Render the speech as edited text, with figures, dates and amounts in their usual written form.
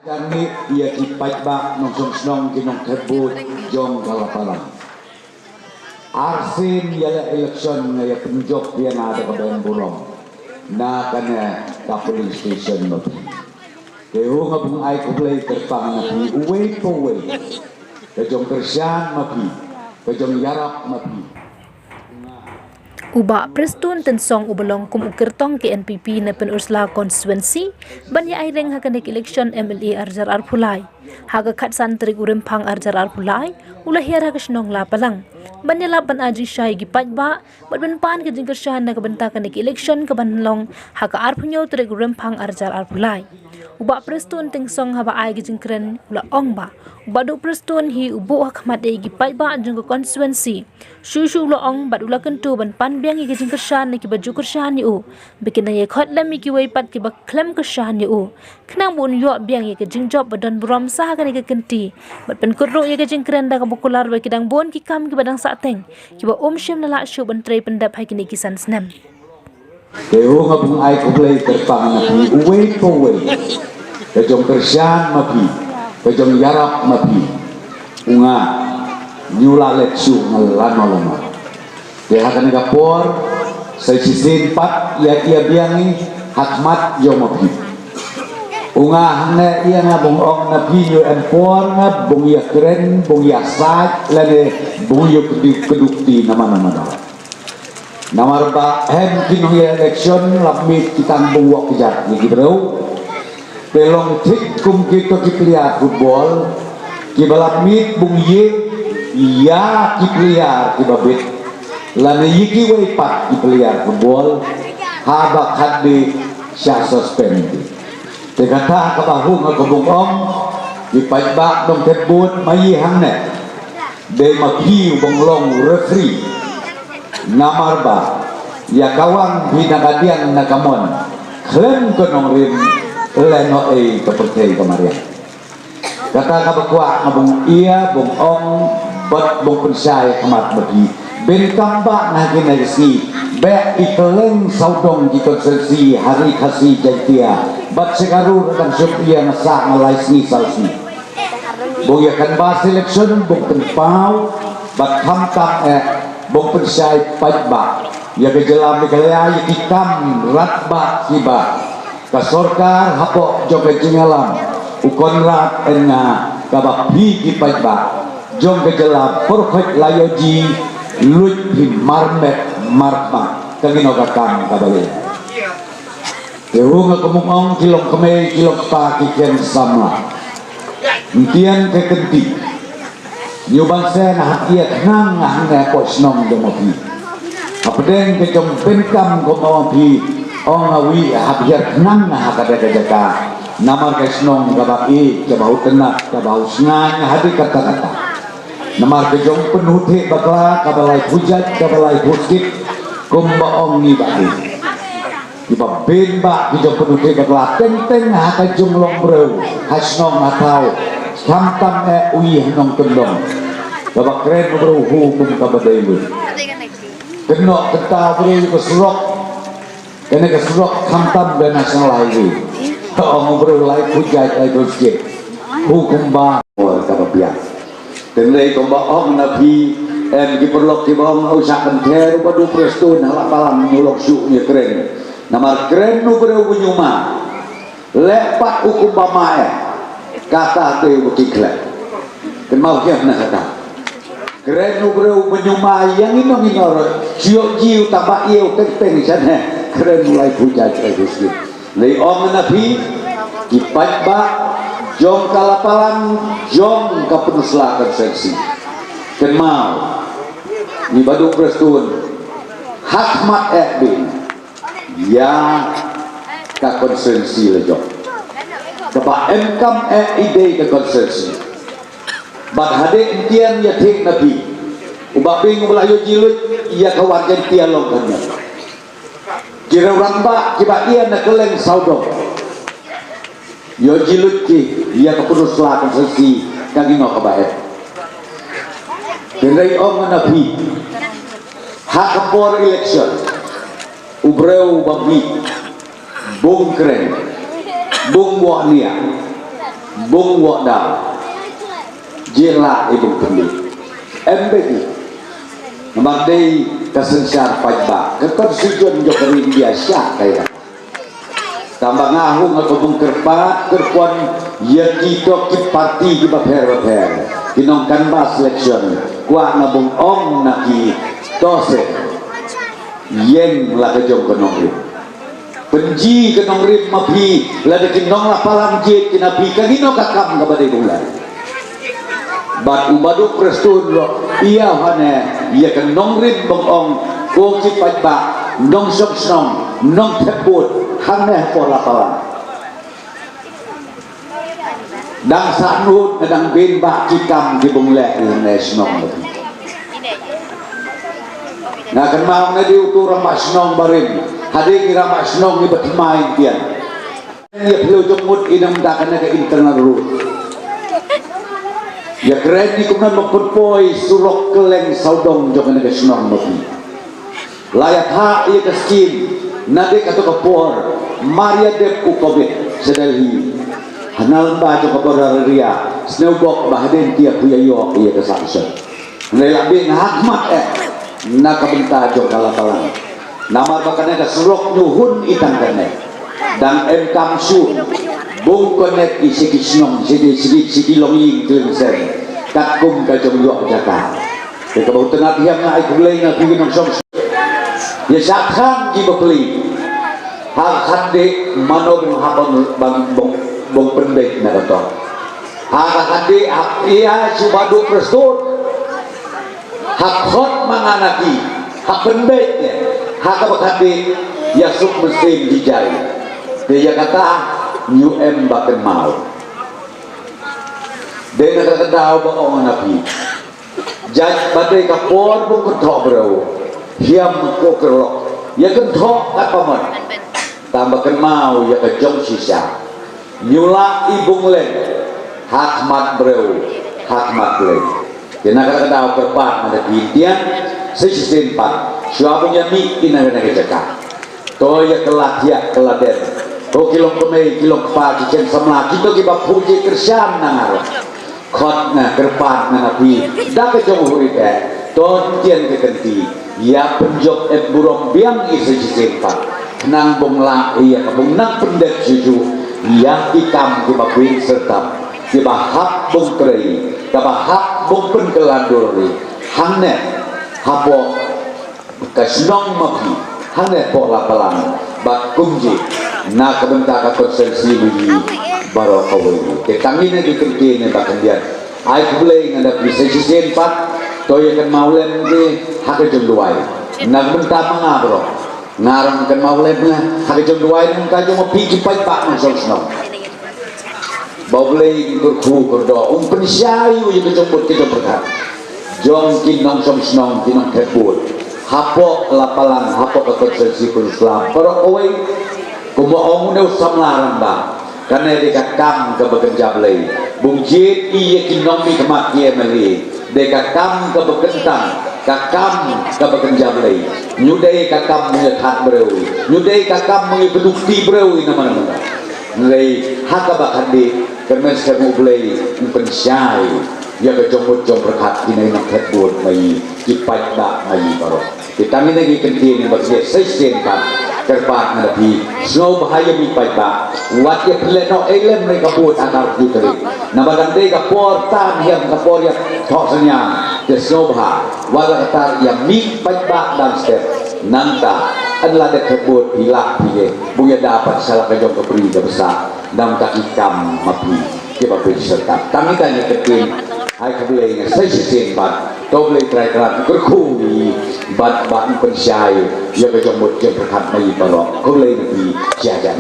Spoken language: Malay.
Kami ia kipat bak nong senong kinong kebut jong kalapalan. Arsin yala eleksyon ngaya penjok dia ada kebayan bulong. Na kana ka police station mo. Kaya nga bung ay kublay terpang na pi uwe po uwe. Kajong kersyaan mapi. Kajong yarap mapi. Uba prestun tensong ubalong kum ukirtong ke NPP na penursla constituency banya ay reng hakanek election MLA Arjar Arpulay haga khatsan trik urimpang Arjar Arpulay ulah hiar haga snong la palang banya lapan aji syai gi pajba badban pan ke jingker syahan na kabenta kanek election kabanlong haga arpunyo trik urimpang Arjar Arpulay uba prestun tensong haba ay gi jingkren ulah ongba Badu prestun hi ubu hakmat e gi pajba jung constituency shu lo ong badula kentu ban pan biang gi jing kersan ki baju kersan yu bikin ye khot lam ki wei pat ki ba klem kersan yu knang bun yo biang ye ki jing job badan buram sah kan ki kenti bat pen kurro ye ki jing kren da ka bukular we ki dang bon ki kam ki badang sa teng ki ba shem la shu ban trei pendap hai ki ni ki san snem Kaya nga bung ay kublay terpang na pi uwe po uwe. Kajong kersyaan mapi. Kajong yarap mapi. Unga nyula leksu ngalano-lano. Kaya hakan nagapor sa sisin pat iya biyangi hakmat yo mapi. Unga hangna iya nga bung ong napi yo empor nga bung iya keren bung iya saj lane bung yo kedukti nama-nama daw. Namar ba hem kinong election lamit kitang buwak kejat ni bro. Pelong tik kum kita kipeliar football kibalamit bung ye iya kipeliar kibabit lana yiki way pat kipeliar football habak hadde sya suspend tegata kabahu ngakabung om kipajbak dong tebut mayi hangne de maki bonglong referee namar ba ya kawang binagadian nakamon klem konong rin leno kepercayaan kemarin kata kabakwa ngabung iya bung ong bat bung pensai kemat bagi bentang ba nagin nagsi be ikeleng saudong di konsensi hari kasih jantia bat sekarang dan syukia nasa ngalaisni salsi bung yakan ba selection bung tempau bat hamtam bung pensai pajba ya kejelam dikalaya ikam ratba siba kasorkar hapok joget jingalam ukonrat enna kabak bigi pajba jong kejelam perfect layoji luit di marmet marma kagino kakam kabale nga kumungong kilong keme kilong pa kikian samla ntian kekenti nyuban saya na hakiat nang hangga ko snong demopi apedeng ke jom penkam ko mawapi ong awi habiar nang hakada jaka namar ke snong gabaki ke bau tenak ke bau sengan hadi kata-kata namar ke jom penute bakla kabalai hujat kabalai bukit kumba ong ni baki iba benba ke jom penute bakla teng-teng haka jumlong bro hasnong atau samtam uih nong tendong babak keren bro hukum kabadai lu kenok ketah bro kesurok kena kesurok samtam dan nasional highway orang bro lai hujat lai bukit hukum ba kababiak dan lai komba ong nabi diperlok di bawah usah kenter padu presto nalak palang nyulok syuknya keren namar keren nu bro penyuma lepak hukum bamae kata tu berkiklat kenal dia nak kata keren bro menyumai yang inor siok jiu tambah iu teng sana keren mulai puja sedikit lei om nabi dipajba jong kalapalan jong kapenusla konsensi kenal ni badu prestun hakmat bin ya ka konsensi lejong Bapak MKM ide ke konsensi bat hade entian ya thik nabi ubak bing melayu jilut ia kawajan tian longkannya kira ramba kiba ia nak keleng saudong yo jilut ki ia kepurus lah konsensi kagi ngok kebaik kendai om nabi hak kepor election ubreu babi bung keren bung buah nia bung wak dah jela ibu pendi MBI Namandai kesensar pajak kekonstituen jokowi biasa kayak tambah ngahung atau bungkerpat kerpuan ya kita kit parti di baper kinong kanbas selection kuah nabung ong naki tose yen lah kejong kenong rip penji kenong rip mapi lada kinong lah palang jit kinapi kagino kakam kabadai bulan bat ubadu prestun lo iya hane iya kenong rip bong ko kit pajak nong sok snong nong teput haneh pola palang dang sanut dang bin bak cikam di bunglek di nesnong nah kan mau na di utur masnong barin hadir kira masnong ni bermain dia dia perlu jumut inam tak kena ke internal route ya keren ni kumna mempoi surok keleng saudong jong kena ke snong mati layak hak ia ke skim nadik atau kapor Maria Dep Ukobit sedalhi hanal baca kapor ria snowbok bahaden dia puya yo ia ke sanction nelabi hakmat nak kabenta jong kalatalang nama bakane ka surok nyuhun itang kane dan kamsu bung konek isi kisnong sigi longing tunsen takum ka jong yo jaka ke kabau tengah tiang na ai kulay na pigin ng som ya sakhan di beli hal hande mano bung habon bung pendek na kato hal hande iya subadu prestut hak hot manganaki hak pendeknya hak bakati yasuk mesin dijai dia kata new em baken mau dia kata daw ba on napi jaj badai kapor bung ketok bro hiam ko kerok ya ketok apa man tambahkan mau ya kejong sisa nyula ibung len hak mat bro hak mat len kena kata berpat ada pintian sesisten pat suapunya mi kena kecaka to ya kelat ya keladen to kilong kemei kilong kepa cicen semla kita kiba puji kersyam nangar khot na kerpat na napi dah kejong hurik to tian kekenti ya penjok burong biang isi cicen pat nang bongla iya kabung nang pendek suju ya ikam kiba puing serta kiba hak bung krei kiba hak bung penkelandori hangne hapo kasnong mapi hangne pola palang bak kumji na kabenta ka konsensi bagi baro kawai ketangine dikenti ne bakendian ai kubulay ngada bisa sisen pat toy kan maulen di hak jengduai na benta mangabro ngarang kan maulen na hak jengduai nang kajo mapi kipai pak nang sosno baulay kurku kurdo pensyai uji kejemput berkat jong kinong somsnong kinong teput hapo lapalang hapo kekonsensi Islam pero away kumoong na usam larang ba karena dekakam ke bekenjablay bungjit iya kinong mi kemakia meli dekakam ke bekentang kakam ke bekenjablay nyudai kakam menyekat berewi nyudai kakam mengibedukti berewi nama-nama nilai hakabak handi kermes kamu boleh pensyai ya kejomut jom berkat kini nak ketbuat mai kipat dak mai baru kita ni lagi kentin bagi sesen kan terpat nabi snow bahaya mi pada wat ya peleno elem mereka buat akar juteri nama gande ka portan yang kapor ya thok senyang the snow bah wala kata yang mi pada dan step nanta adalah dekebut pilak pilih buya dapat salah kejong keberi besar dalam kaki kam mapi kita berserta kami tanya ketin ai kebeli saya sisen bat to beli trai-trai kerkui bat pensyai ya kejong mut berkat mai balok kebeli nabi jajan